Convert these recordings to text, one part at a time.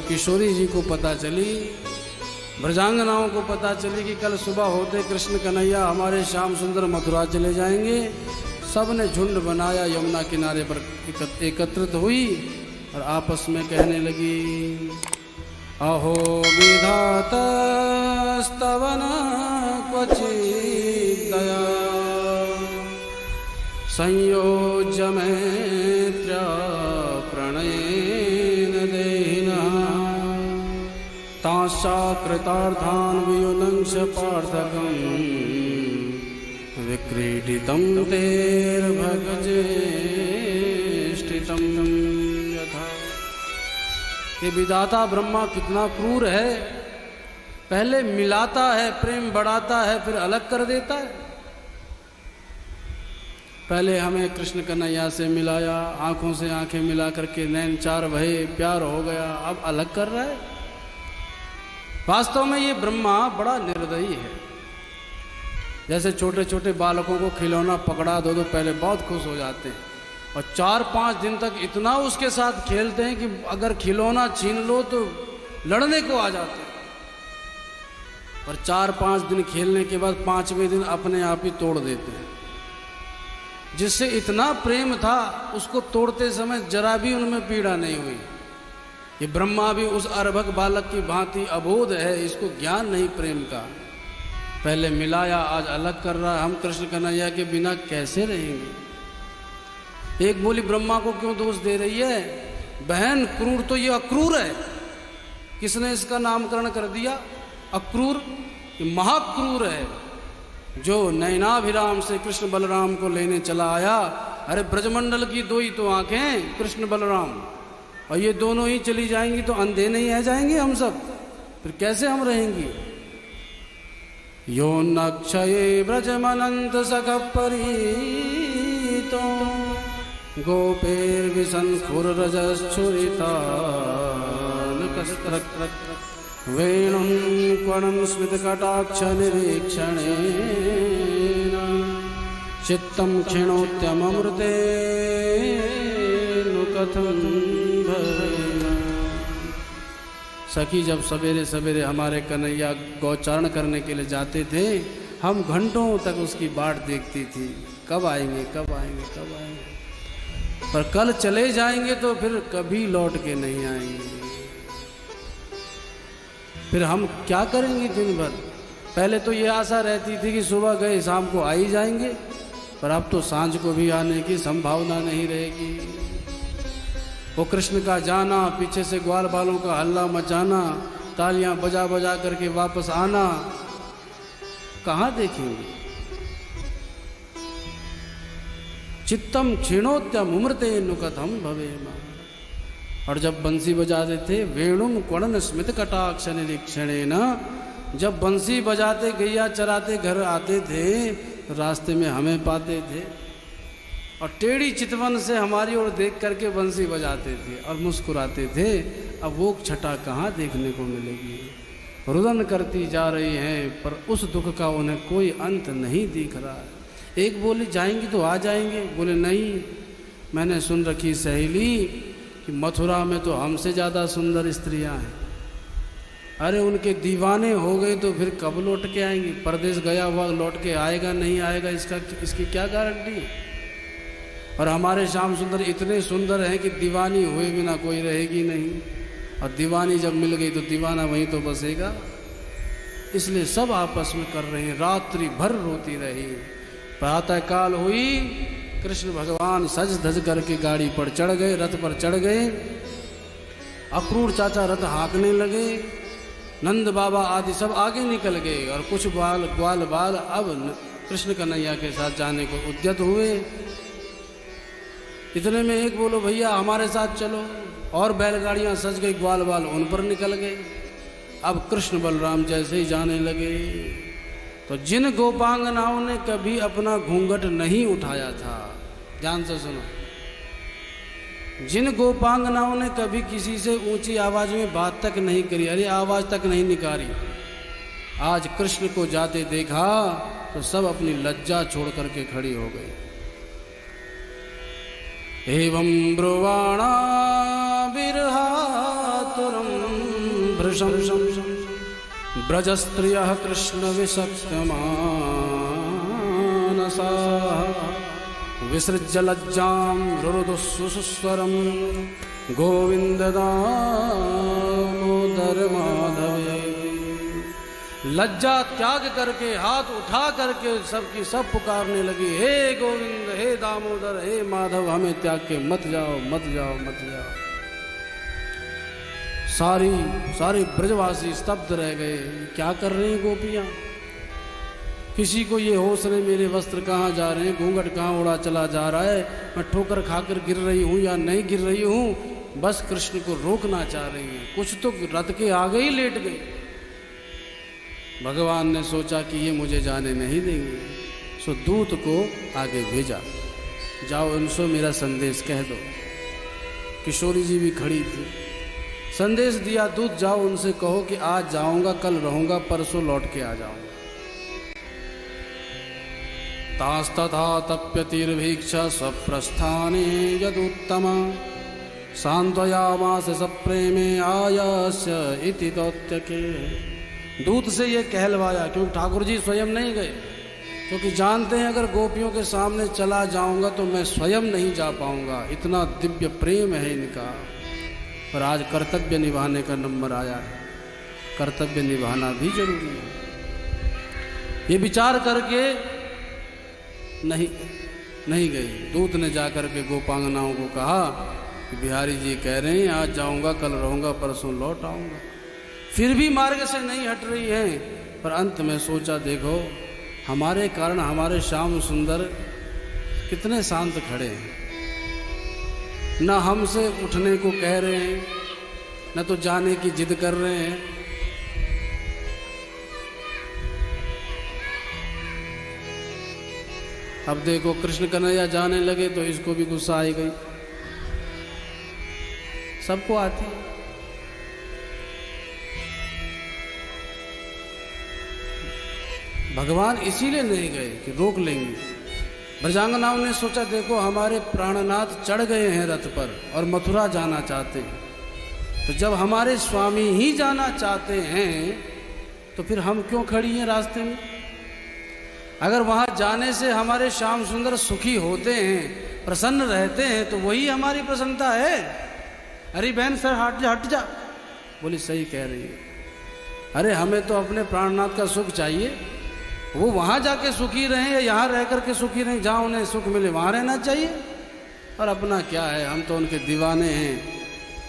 किशोरी जी को पता चली, ब्रजांगनाओं को पता चली कि कल सुबह होते कृष्ण कन्हैया हमारे श्याम सुंदर मथुरा चले जाएंगे। सब ने झुंड बनाया, यमुना किनारे पर एकत्रित हुई और आपस में कहने लगी, अहो विधातस्तवन क्वचित् दया संयोज्य मैत्र्या प्रणयेन देहिनः ताशाकृतार्थान् वियुनंक्ष पार्थकम् विक्रीडितं तेर्भगज्येष्ठितं यथा। ये विधाता ब्रह्मा कितना क्रूर है, पहले मिलाता है, प्रेम बढ़ाता है, फिर अलग कर देता है। पहले हमें कृष्ण कन्हैया से मिलाया, आंखों से आंखें मिला करके नैन चार भये, प्यार हो गया, अब अलग कर रहा है। वास्तव में ये ब्रह्मा बड़ा निर्दयी है। जैसे छोटे छोटे बालकों को खिलौना पकड़ा दो तो पहले बहुत खुश हो जाते हैं और 4-5 दिन तक इतना उसके साथ खेलते हैं कि अगर खिलौना छीन लो तो लड़ने को आ जाते हैं। और 4-5 दिन खेलने के बाद 5वें दिन अपने आप ही तोड़ देते हैं। जिससे इतना प्रेम था उसको तोड़ते समय जरा भी उनमें पीड़ा नहीं हुई। ये ब्रह्मा भी उस अर्भक बालक की भांति अबोध है, इसको ज्ञान नहीं प्रेम का। पहले मिलाया, आज अलग कर रहा है। हम कृष्ण कन्हैया के बिना कैसे रहेंगे? एक बोली ब्रह्मा को क्यों दोष दे रही है? बहन क्रूर तो ये अक्रूर है। किसने इसका नामकरण कर दिया अक्रूर? ये महाक्रूर है जो नैनाभिराम से कृष्ण बलराम को लेने चला आया। अरे ब्रजमंडल की दो ही तो आंखें, कृष्ण बलराम, और ये दोनों ही चली जाएंगी तो अंधे नहीं रह जाएंगे हम सब? फिर कैसे हम रहेंगी? यो नक्षये ब्रजमनंत सख परीतो गोपेर्विसंस्फुररजश्चुरितालकस्त्रक वेणुं क्वणं स्मितकटाक्ष निरीक्षणेन चित्तं क्षिणोत्यमृतेनु कथं भवेम। सखी जब सवेरे सवेरे हमारे कन्हैया गौचारण करने के लिए जाते थे, हम घंटों तक उसकी बाट देखती थी, कब आएंगे कब आएंगे कब आएंगे। पर कल चले जाएंगे तो फिर कभी लौट के नहीं आएंगे। फिर हम क्या करेंगे दिन भर? पहले तो ये आशा रहती थी कि सुबह गए शाम को आ ही जाएंगे, पर अब तो सांझ को भी आने की संभावना नहीं रहेगी। वो कृष्ण का जाना, पीछे से ग्वाल बालों का हल्ला मचाना, तालियां बजा बजा करके वापस आना, कहाँ देखेंगे? चित्तम क्षीणोत्यम उम्रतेनु कथं भवेम। और जब बंसी बजाते थे, वेणुम क्वणन स्मित कटाक्ष निरीक्षणेन, जब बंसी बजाते गैया चराते घर आते थे, रास्ते में हमें पाते थे और टेढ़ी चितवन से हमारी ओर देख करके बंसी बजाते थे और मुस्कुराते थे। अब वो छटा कहाँ देखने को मिलेगी? रुदन करती जा रही हैं, पर उस दुख का उन्हें कोई अंत नहीं दिख रहा है। एक बोली जाएंगी तो आ जाएंगे, बोले नहीं, मैंने सुन रखी सहेली कि मथुरा में तो हमसे ज़्यादा सुंदर स्त्रियां हैं। अरे उनके दीवाने हो गए तो फिर कब लौट के आएंगी? परदेश गया हुआ लौट के आएगा नहीं आएगा, इसकी क्या गारंटी है? और हमारे श्याम सुंदर इतने सुंदर हैं कि दीवानी हुए बिना कोई रहेगी नहीं, और दीवानी जब मिल गई तो दीवाना वहीं तो बसेगा। इसलिए सब आपस में कर रहे हैं, रात्रि भर रोती रही। प्रातः काल हुई, कृष्ण भगवान सज धज करके गाड़ी पर चढ़ गए, रथ पर चढ़ गए। अक्रूर चाचा रथ हाँकने लगे, नंद बाबा आदि सब आगे निकल गए और कुछ ग्वाल बाल अब कृष्ण कन्हैया के साथ जाने को उद्यत हुए। इतने में एक बोलो भैया हमारे साथ चलो, और बैलगाड़ियां सज गई, ग्वाल बाल उन पर निकल गए। अब कृष्ण बलराम जैसे ही जाने लगे तो जिन गोपांगनाओं ने कभी अपना घूंघट नहीं उठाया था, ध्यान से सुनो, जिन गोपांगनाओं ने कभी किसी से ऊंची आवाज में बात तक नहीं करी, अरे आवाज तक नहीं निकाली, आज कृष्ण को जाते देखा तो सब अपनी लज्जा छोड़ करके खड़ी हो गई। एवं ब्रुवाणा बिरहातुरम् भृशं ब्रजस्त्रियः कृष्णविशक्तमानसाः विसृज्य लज्जां रुरुदुःसुस्वरं गोविन्द दामोदर माधवे। लज्जा त्याग करके हाथ उठा करके सबकी सब पुकारने लगी, हे गोविंद, हे दामोदर, हे माधव, हमें त्याग के मत जाओ, मत जाओ, मत जाओ। सारे ब्रजवासी स्तब्ध रह गए। क्या कर रहे हैं गोपियां? किसी को ये होश नहीं मेरे वस्त्र कहाँ जा रहे हैं, घूंघट कहाँ उड़ा चला जा रहा है, मैं ठोकर खाकर गिर रही हूँ या नहीं गिर रही हूँ। बस कृष्ण को रोकना चाह रही है। कुछ तो रथ के आगे ही लेट गई। भगवान ने सोचा कि ये मुझे जाने नहीं देंगे, सो दूत को आगे भेजा, जाओ इनसे मेरा संदेश कह दो। किशोरी जी भी खड़ी थी। संदेश दिया दूत, जाओ उनसे कहो कि आज जाऊंगा, कल रहूंगा, परसों लौट के आ जाऊंगा। तास्तथा तप्यतिर्भीक्ष स्वप्रस्थाने यदुत्तमा सांत्वयामास सप्रेमे आयास्य इति दौत्यके। दूत से ये कहलवाया, क्योंकि ठाकुर जी स्वयं नहीं गए, क्योंकि जानते हैं अगर गोपियों के सामने चला जाऊंगा तो मैं स्वयं नहीं जा पाऊंगा, इतना दिव्य प्रेम है इनका। पर आज कर्तव्य निभाने का नंबर आया है, कर्तव्य निभाना भी जरूरी है। ये विचार करके नहीं गई। दूत ने जाकर के गोपांगनाओं को कहा कि बिहारी जी कह रहे हैं आज जाऊंगा, कल रहूंगा, परसों लौट आऊंगा। फिर भी मार्ग से नहीं हट रही हैं। पर अंत में सोचा, देखो हमारे कारण हमारे श्याम सुंदर कितने शांत खड़े हैं, न हमसे उठने को कह रहे हैं, न तो जाने की जिद कर रहे हैं। अब देखो कृष्ण कन्हैया जाने लगे तो इसको भी गुस्सा आई गई। सबको आती है। भगवान इसीलिए नहीं गए कि रोक लेंगे। ब्रजांगनाओं ने सोचा, देखो हमारे प्राणनाथ चढ़ गए हैं रथ पर और मथुरा जाना चाहते हैं, तो जब हमारे स्वामी ही जाना चाहते हैं तो फिर हम क्यों खड़ी हैं रास्ते में? अगर वहां जाने से हमारे श्याम सुंदर सुखी होते हैं, प्रसन्न रहते हैं, तो वही हमारी प्रसन्नता है। अरे बहन सर हट जा, हट जा। बोली सही कह रही है। अरे हमें तो अपने प्राणनाथ का सुख चाहिए। वो वहां जाके सुखी रहें या यहाँ रह करके सुखी रहें, जहाँ उन्हें सुख मिले वहां रहना चाहिए। और अपना क्या है, हम तो उनके दीवाने हैं।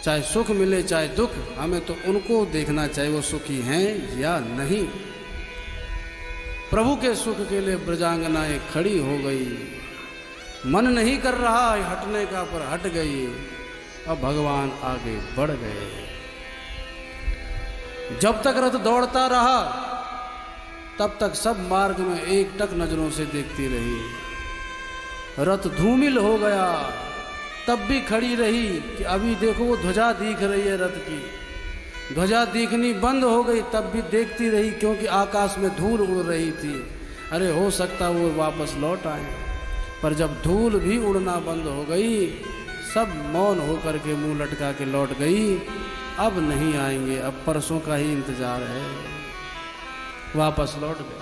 चाहे सुख मिले चाहे दुख, हमें तो उनको देखना चाहिए वो सुखी हैं या नहीं। प्रभु के सुख के लिए ब्रजांगनाएं खड़ी हो गई। मन नहीं कर रहा हटने का, पर हट गई। अब भगवान आगे बढ़ गए। जब तक रथ दौड़ता रहा तब तक सब मार्ग में एकटक नजरों से देखती रही। रथ धूमिल हो गया तब भी खड़ी रही कि अभी देखो वो ध्वजा दिख रही है रथ की। ध्वजा दिखनी बंद हो गई तब भी देखती रही, क्योंकि आकाश में धूल उड़ रही थी। अरे हो सकता वो वापस लौट आए। पर जब धूल भी उड़ना बंद हो गई, सब मौन होकर के मुंह लटका के लौट गई। अब नहीं आएंगे, अब परसों का ही इंतजार है। वापस लौट गए।